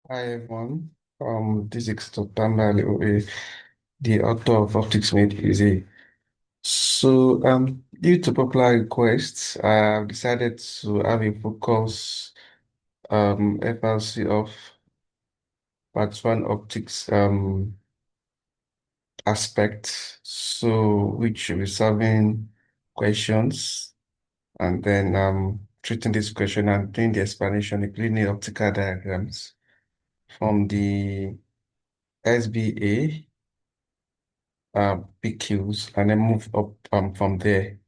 Hi everyone. This is Totanda Leoe, the author of Optics Made Easy. Due to popular requests, I have decided to have a focus FRC of Part 1 Optics aspect. Which will be solving questions and then treating this question and doing the explanation, including optical diagrams from the SBA PQs and then move up from there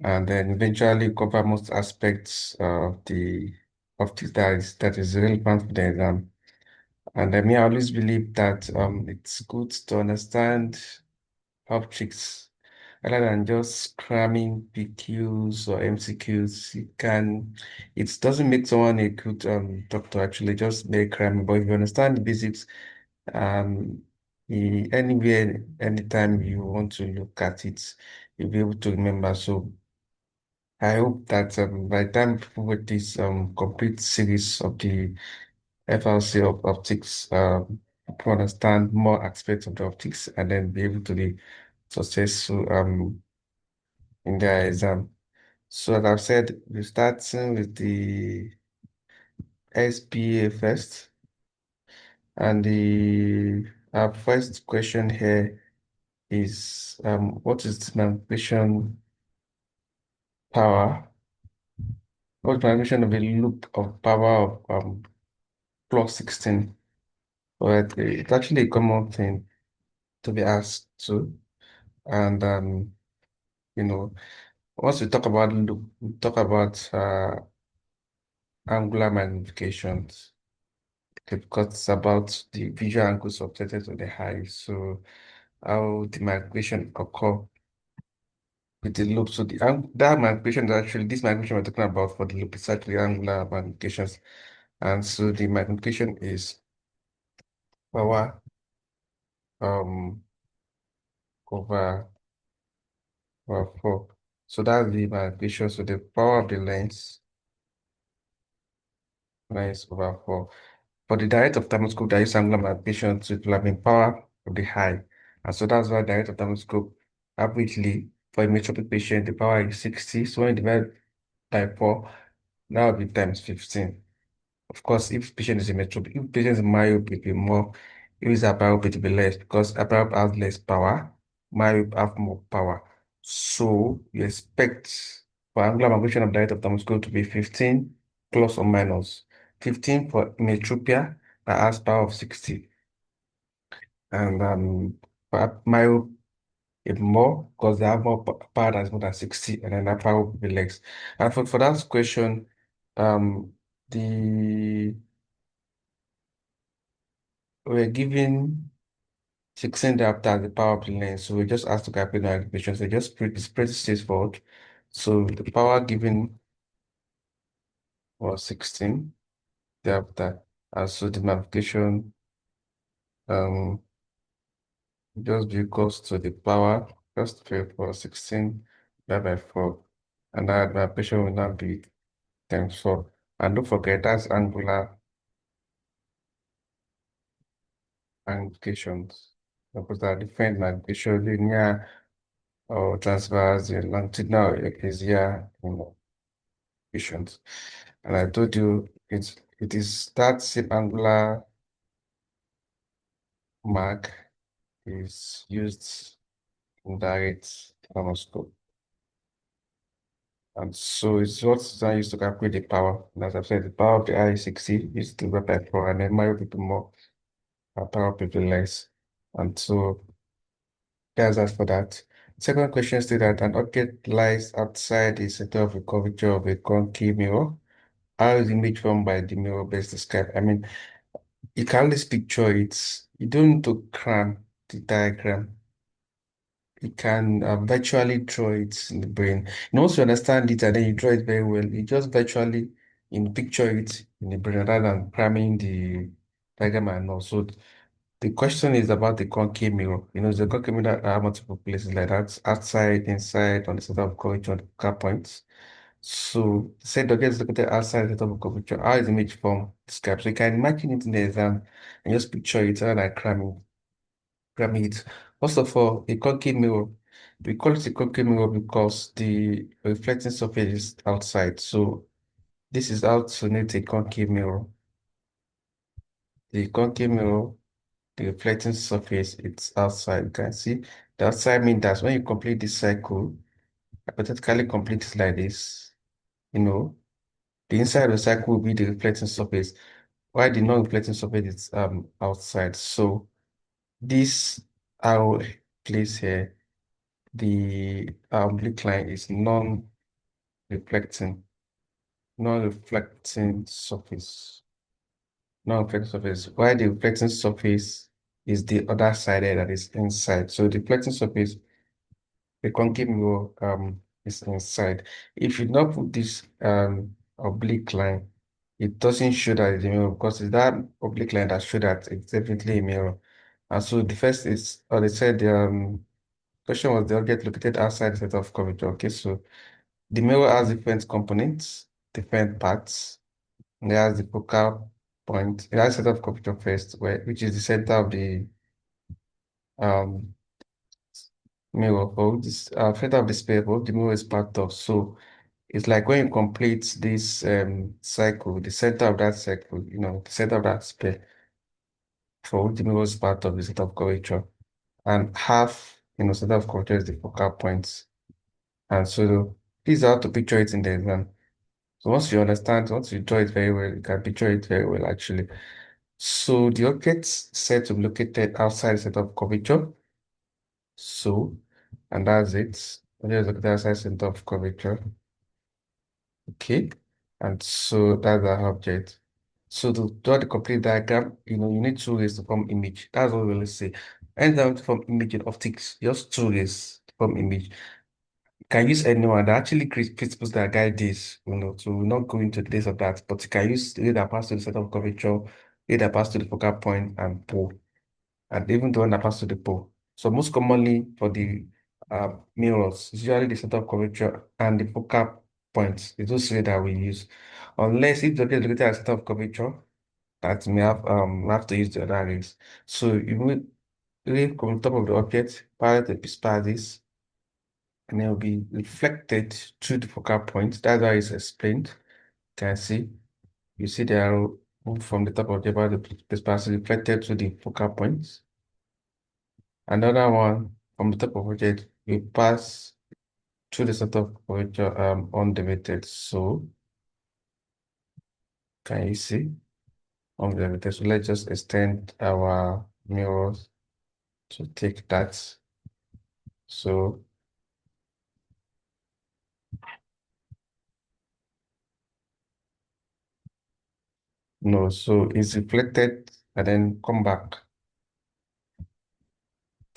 and then eventually cover most aspects of the that is relevant for the exam. And I always believe that it's good to understand objects rather than just cramming PQs or MCQs. It doesn't make someone a good doctor actually, just make cramming. But if you understand the basics, um, anywhere, anytime you want to look at it, you'll be able to remember. So I hope that by the time people with this complete series of the FRC of optics, people understand more aspects of the optics and then be able to be successful in their exam. So as I've said, we're starting with the SBA first. And the first question here is what is the magnification power? What's the magnification of a loop of power of plus 16? But it's actually a common thing to be asked to. And you know, once we talk about loop, we talk about angular magnifications. Okay, because it's about the visual angle subjected to the eye. So how the magnification occur with the loop. So that magnification is actually this magnification we're talking about for the loop is actually angular magnifications. And so the magnification is power um over over 4. So that's the magnification. So the power of the lens over 4. For the direct of thermoscope, there is angular magnification to determine power of the eye. And so that's why direct of thermoscope averagely for a metropic patient, the power is 60. So when you divide by 4, that would be times 15. Of course, if patient is a metropic, if patient is myope, it will be more, if it's abarope, it will be less because abarope has less power, myope have more power. So you expect for angular magnification of direct ophthalmoscope to be 15 plus or minus 15 for metropia that has power of 60. And for myope, it more because they have more power that's more than 60, and then that power will be less. And for that question, um, the we're given 16 diopter as the power of the lens. So we just asked to calculate the equation. So it's pretty straightforward. So the power given was 16 diopter. And so the magnification um just be equals to the power just pay for 16 divided by 4. And that magnification will now be times 4. And don't forget that's angular magnifications. Because there are different magnification, linear or transverse, longitudinal, here, equations. And I told you it is that same angular mark is used in direct thermoscope. And so it's what's I used to calculate the power. And as I've said, the power of the eye is 60 is divided by 4, and then my people more, power people less. And so that's as for that. Second question states that an object lies outside the center of the curvature of a concave mirror. How is the image formed by the mirror best described? You can always picture it. You don't need to cram the diagram. You can virtually draw it in the brain. And once you understand it and then you draw it very well, you just virtually picture it in the brain rather than cramming the diagram and all. So the question is about the concave mirror. The concave mirror that have multiple places like that, outside, inside, on the center of curvature, on the focal points. So said object is located outside the top of curvature. How is the image form described? So you can imagine it in the exam and just picture it rather than cramming it. First of all, a concave mirror. We call it a concave mirror because the reflecting surface is outside. So this is how to note a concave mirror. The concave mirror, the reflecting surface, it's outside. You can see the outside means that when you complete this cycle, hypothetically complete it like this, you know, the inside of the cycle will be the reflecting surface, while the non-reflecting surface is outside. So this arrow place here, the oblique line is non-reflecting, non-reflecting surface, non-reflecting surface, while the reflecting surface is the other side there that is inside. So the reflecting surface, the concave mirror is inside. If you not put this oblique line, it doesn't show that it's a mirror because it's that oblique line that shows that it's definitely a mirror. And so the first is, or they said the question was the object located outside the center of curvature. Okay, so the mirror has different components, different parts. It has the focal point. It has center of curvature first, which is the center of the um mirror, or this center of the sphere, the mirror is part of. So it's like when you complete this cycle, the center of that cycle, the center of that sphere, for which the mirror is part of the center of curvature, and half, center of curvature is the focal point. And so this is how to picture it in the exam. So once you draw it very well, you can picture it very well actually. So the object said to be located outside the center of curvature. So, and that's it. There's located outside center of curvature. Okay. And so that's our object. So to draw the complete diagram, you need two ways to form image. That's what we will say. Anytime to form image in optics, just two ways to form image. You can use anyone that actually creates principles that guide this, to not go into this or that, but you can use the way that pass to the center of curvature, the way that pass to the focal point and pole, and even the one that pass to the pole. So most commonly for the mirrors, it's usually the center of curvature and the focal points. It's those three that we use. Unless if the object is located at center of curvature, that may have to use the other rays. So you will ray come on top of the object, parallel to the pispasis, and it will be reflected through the focal point. That's how it's explained. You can see, you see the arrow move from the top of the bar, the pispasis reflected to the focal points. Another one from the top of object will pass through the center of curvature undivided. So can you see undivided? So let's just extend our mirrors to take that. So no, so it's reflected and then come back.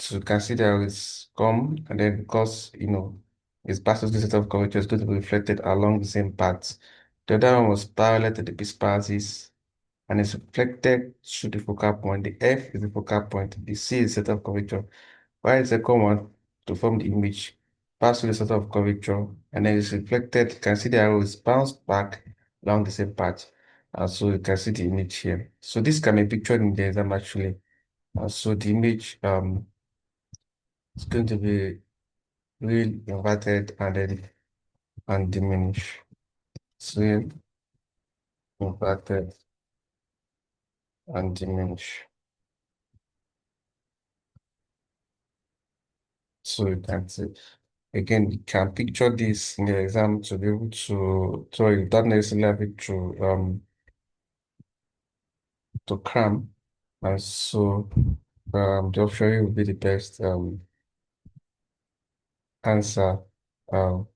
So consider it's come and then because it's passes the set of curvature is going to be reflected along the same path. The other one was parallel to the pispasis and it's reflected through the focal point. The F is the focal point, the C is the set of curvature. While the second one to form the image, pass through the set of curvature and then it's reflected. You can see the arrow is bounced back along the same path. And so you can see the image here. So this can be pictured in the exam actually. So the image is going to be real, inverted, and then and diminish. Real, inverted, and diminish. So you can see again, you can picture this in the exam to be able to so you don't necessarily have it to cram. And so the option will be the best answer for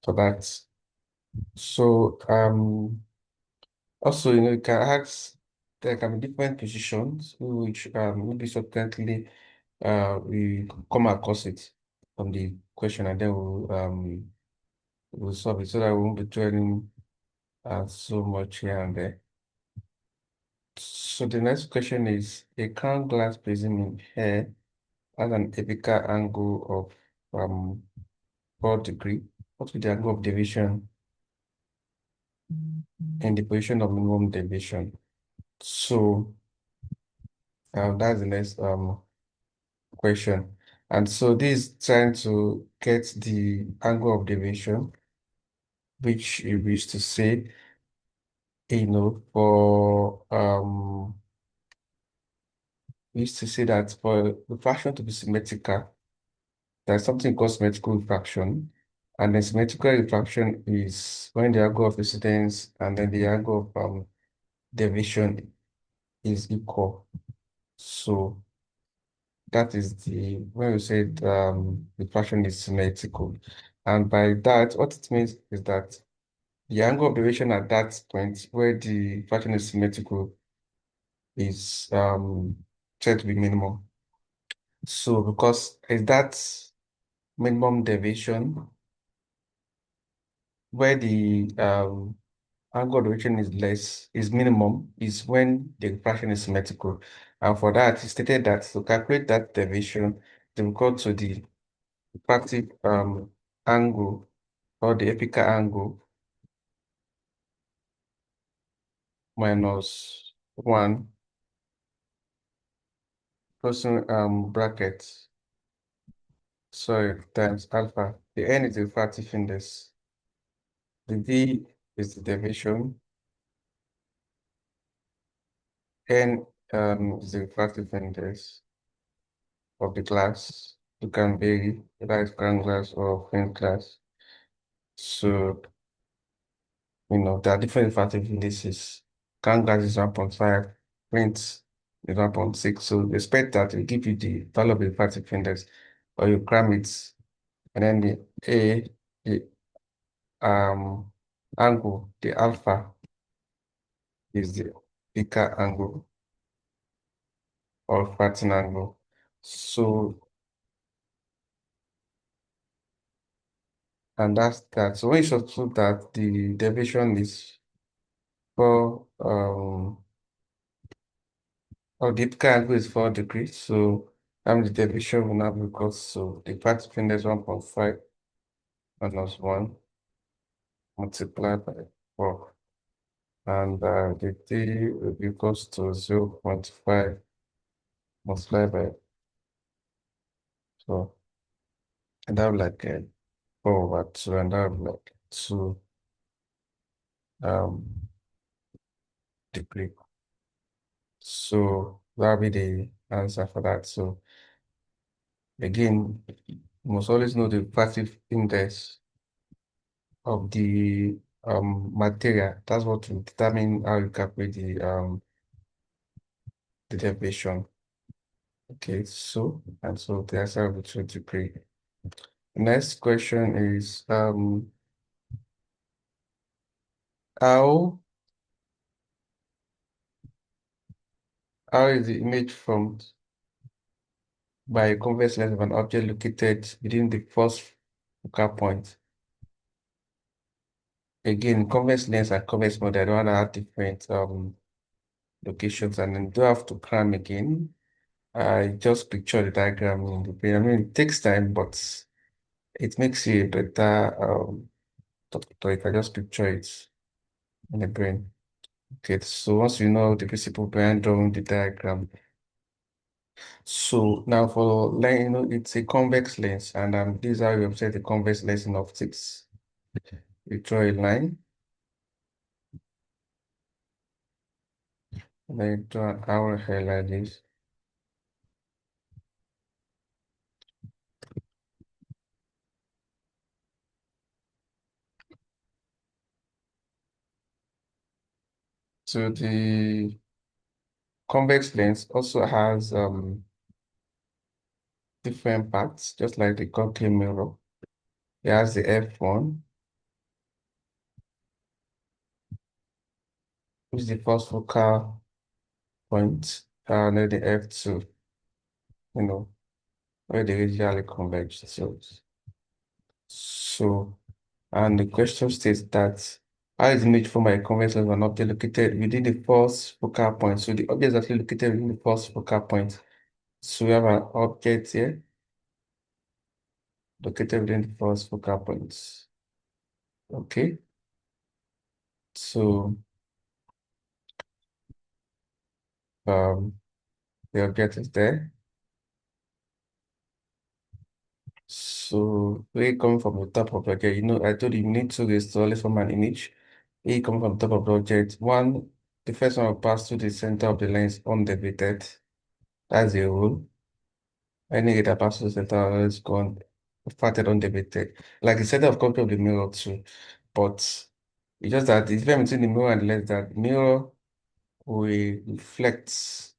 that. So also, you can ask, there can be different positions which maybe subsequently we come across it from the question and then we'll solve it so that we won't be dwelling so much here and there. So the next question is a crown glass prism in here has an apical angle of 4 degrees. what will the angle of deviation in the position of minimum deviation? So that's the next question. And so this is trying to get the angle of deviation, which we wish to say, for we used to say that for the fraction to be symmetrical, there's something called symmetrical refraction. And then symmetrical refraction is when the angle of incidence and then the angle of deviation is equal. So that is when we say the fraction is symmetrical. And by that, what it means is that the angle of deviation at that point where the fraction is symmetrical is said to be minimum. So because is that minimum deviation where the angle of deviation is minimum is when the fraction is symmetrical. And for that, it stated that to calculate that deviation, they will go to the refractive angle or the apical angle minus 1 closing bracket, sorry, times alpha. The n is the refractive index. The v is the deviation. N is the refractive index of the glass. You can vary whether it's ground glass or flint glass. So, there are different refractive indices. Ground glass is 1.5, flint is 1.6. So expect that will give you the value of the refractive index, or you cram it, and then the angle, the alpha is the pica angle or flattening angle. So, and that's that. So when you substitute that, the deviation is for or the pica angle is 4 degrees. So the deviation will now be equal to the flattening index 1.5 minus 1 multiplied by 4. And the t will be equals to 0.5 multiplied by 4. And that will like 4/2, and that will be like 2 um, degree. So that'll be the answer for that. So again, you must always know the passive index of the material. That's what will determine how you calculate the deviation. Okay, so and so the answer will be 2 degree. Next question is how how is the image formed by a convex lens of an object located within the first focal point? Again, convex lens and convex model, I don't want to have different locations, and then you don't have to cram again. I just picture the diagram in the brain. I mean, it takes time, but it makes you a better doctor if I just picture it in the brain. Okay, so once you know the principle behind drawing the diagram, so now for line, it's a convex lens, and this is how you observe the convex lens in optics. You draw a line, and then you draw an arrow here like this. So the convex lens also has different parts, just like the concave mirror. It has the F1, which is the first focal point, and then the F2, you know, where they radially converge. So, and the question states that how is the image formed by a convex lens of an object located within the first focal point? So the object is actually located within the first focal point. So we have an object here located within the first focal point. Okay, so um, the object is there. So ray coming from the top of the object, I told you need to restore from an image. A coming from the top of the object. One, the first one will pass through the center of the lens undeviated. That's the rule. Any ray that passes through the center is gone, fatted undeviated. Like the center of copy of the mirror too. But it's just that the difference between the mirror and the lens that mirror will reflect,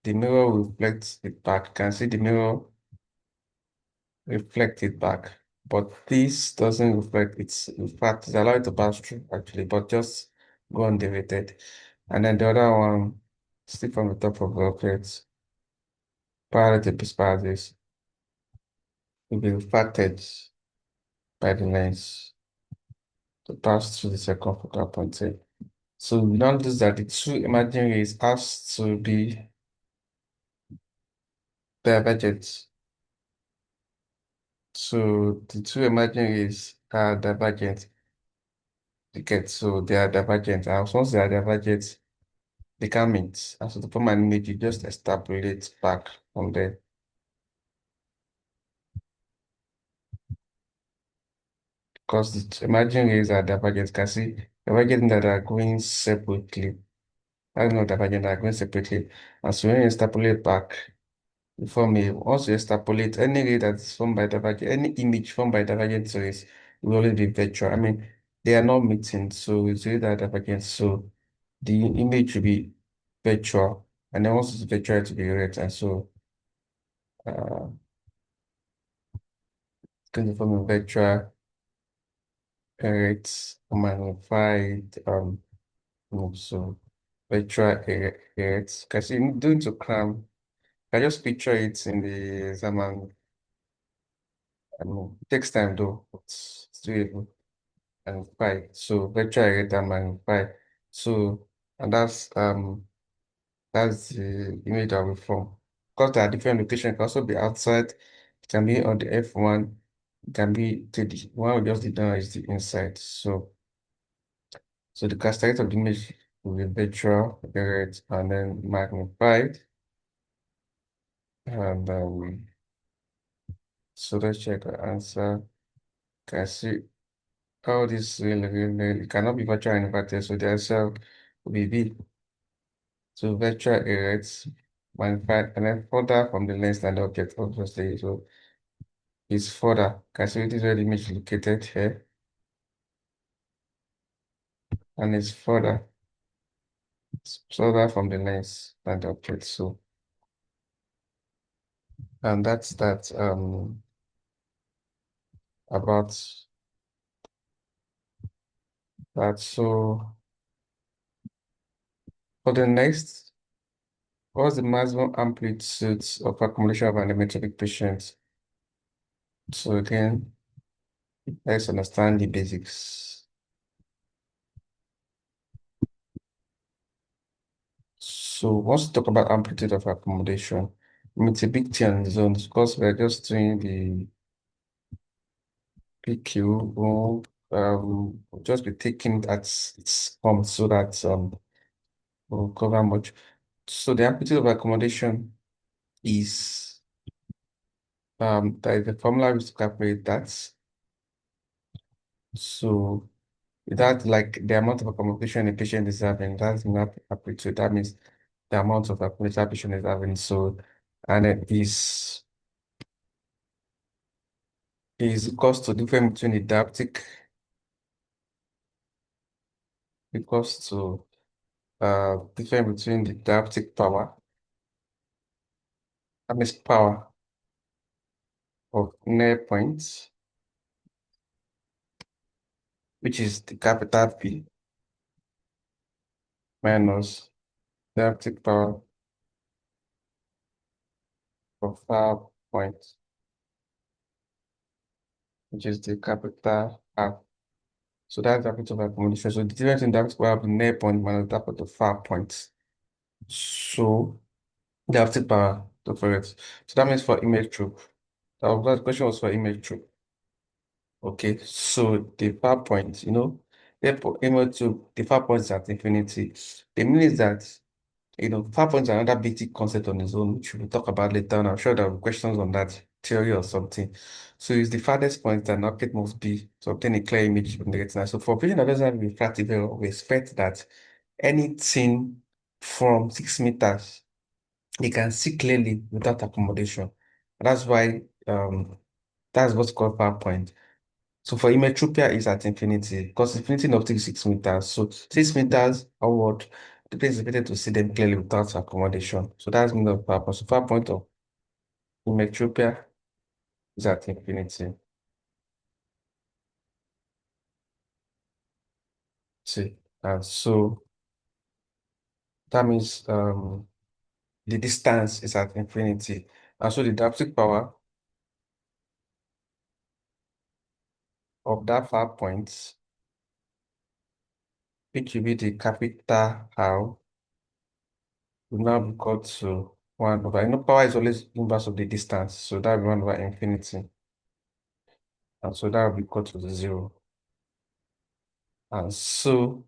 the mirror will reflect it back. You can see the mirror reflect it back. But this doesn't reflect it's in fact it's allowed to pass through actually, but just go undivided. And then the other one, still from the top of the object, parallel to epispazes, will be refracted by the lens to pass through the second focal point. So we notice that the two emerging rays has to be divergent. So the two emerging rays are divergent. Okay, so they are divergent. And once they are divergent, they can meet. And so to form an image, you just extrapolate back from there. Because the emerging rays are divergent. You can see divergent that are going separately. I don't know divergent that are going separately. And so when you extrapolate back, you form a, once you extrapolate any ray that is formed by divergent, any image formed by divergent rays will always be virtual. I mean, they are not meeting, so it's really that divergent. So the image will be virtual, and then once it's virtual, it will be red. And so it's going to form a virtual red magnified so virtual red. Because you doing to cram, I just picture it in the exam and I mean, it takes time though, but it's doable. Magnified. So virtual red and magnified. So and that's the image that we form. Because there are different locations, it can also be outside, it can be on the F1, it can be to the one we just did now is the inside. So the characteristics of the image will be virtual, right, and then magnified. And so let's check the answer. Can see how this really cannot be virtual and inverted, so the answer will be B. So virtual errors magnified and then further from the lens than the object, obviously. So it's further. Can see this is where the image is located here, and it's further. It's further from the lens than the object. So and that's that about that. So for the next, what's the maximum amplitude of accumulation of an electropic patient? So again, let's understand the basics. So once we talk about amplitude of accommodation, it's a big thing on its own because we're just doing the PQ. We'll just be taking that its form so that we'll cover much. So the amplitude of accommodation is there is a formula we to calculate that. So that like the amount of accommodation a patient is having, that's not amplitude. That means the amount of accommodation a patient is having. So and it is equals to difference between the diptic equals to difference between the diptic power, that means power of near points, which is the capital P minus diptic power of far point, which is the capital R. So that's the amplitude of accommodation. So the difference in diptic power of the near point minus that of the far point. So the diptic power to for it. So that means for image troop. That question was for image troop. Okay, so the far point, therefore, ML2, the far point is at infinity. The meaning is that, far point is another basic concept on its own, which we'll talk about later on. I'm sure there will be questions on that theory or something. So it's the farthest point that an object must be to obtain a clear image from the retina. So for vision that doesn't have refractive error, we expect that anything from 6 meters, you can see clearly without accommodation. That's why that's what's called far point. So for Imetropia is at infinity because infinity in optics is 6 meters. So 6 meters onward, the place is expected to see them clearly without accommodation. So that's mean of purpose. So far point of Imetropia is at infinity. See, and so that means the distance is at infinity. And so the diptic power of that far point, which will be the capital R, will now be equal to 1 over, power is always inverse of the distance. So that will be 1 over infinity. And so that will be equal to 0. And so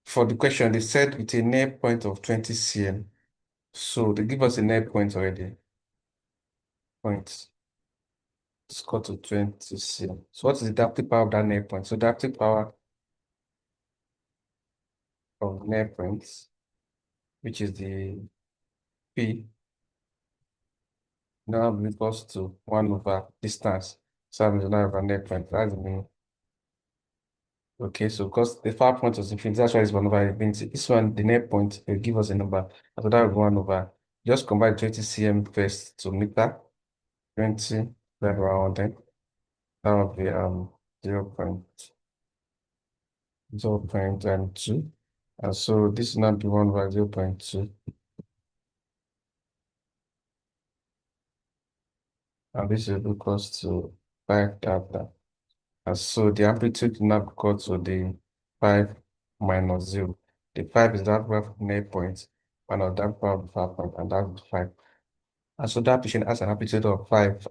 for the question, they said with a near point of 20 cm. So they give us a near point already. Point is equal to 20 cm. So what is the adaptive power of that near point? So the adaptive power of near points, which is the P, now equals to 1 over distance. So I'm now over near point. That's the meaning. Okay, so because the far point was infinity, that's why it's 1 over infinity. This one, the near point, will give us a number. So that will be 1 over. Just combine 20 cm first to meter. 20 divided by 110. That would be 0.2. And so this will not be 1 by 0.2. And this is equals to 5 delta. And so the amplitude will not equal to the 5 minus 0. The 5 is that of near point, minus that of the far point, and that's 5. And so that patient has an amplitude of 5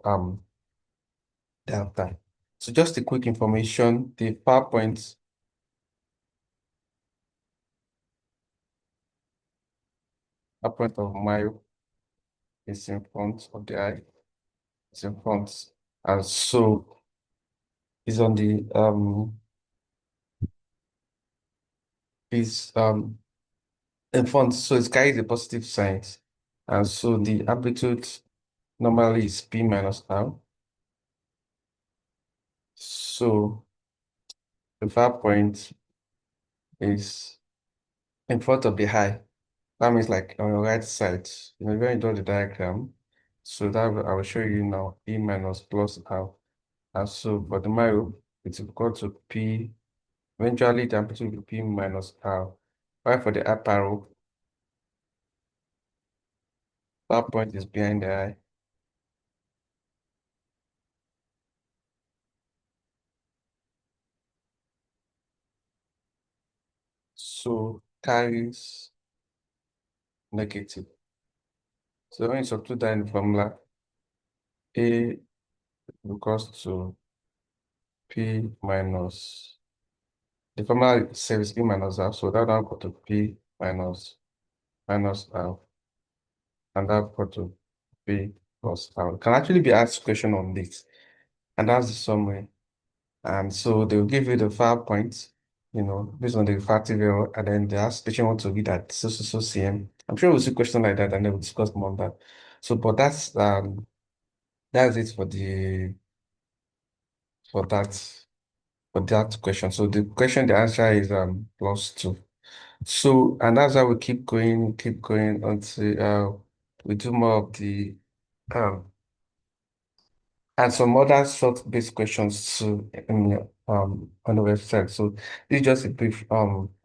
delta. So just a quick information, the far point of mile is in front of the eye. It's in front. And so it's on the is in front, so it carries a positive sign. And so the amplitude normally is P minus R. So the far point is in front of the eye. That means like on your right side, when you draw the diagram, so that I will show you now E minus plus R. And so for the mile, it's equal to P, eventually the amplitude will be P minus R. While for the upper arrow, that point is behind the eye. So carries negative. So when you substitute that in the formula, A equals to P minus, the formula says P minus R, so that will go to P minus R, and that equal to P plus R. Can actually be asked question on this, and that's the summary. And so they will give you the far point, based on the refractive error, and then they ask the want to read at so cm. I'm sure we'll see question like that, and then we'll discuss more on that. So, but that's it for that for that question. So the question, the answer is +2. So, and that's how we keep going until we do more of the um and some other short-based questions too on the website. So this is just a brief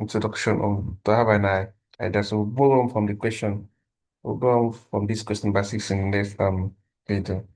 introduction on to have an idea. So we'll go on from the question. We'll go on from this question by 6 in the next video.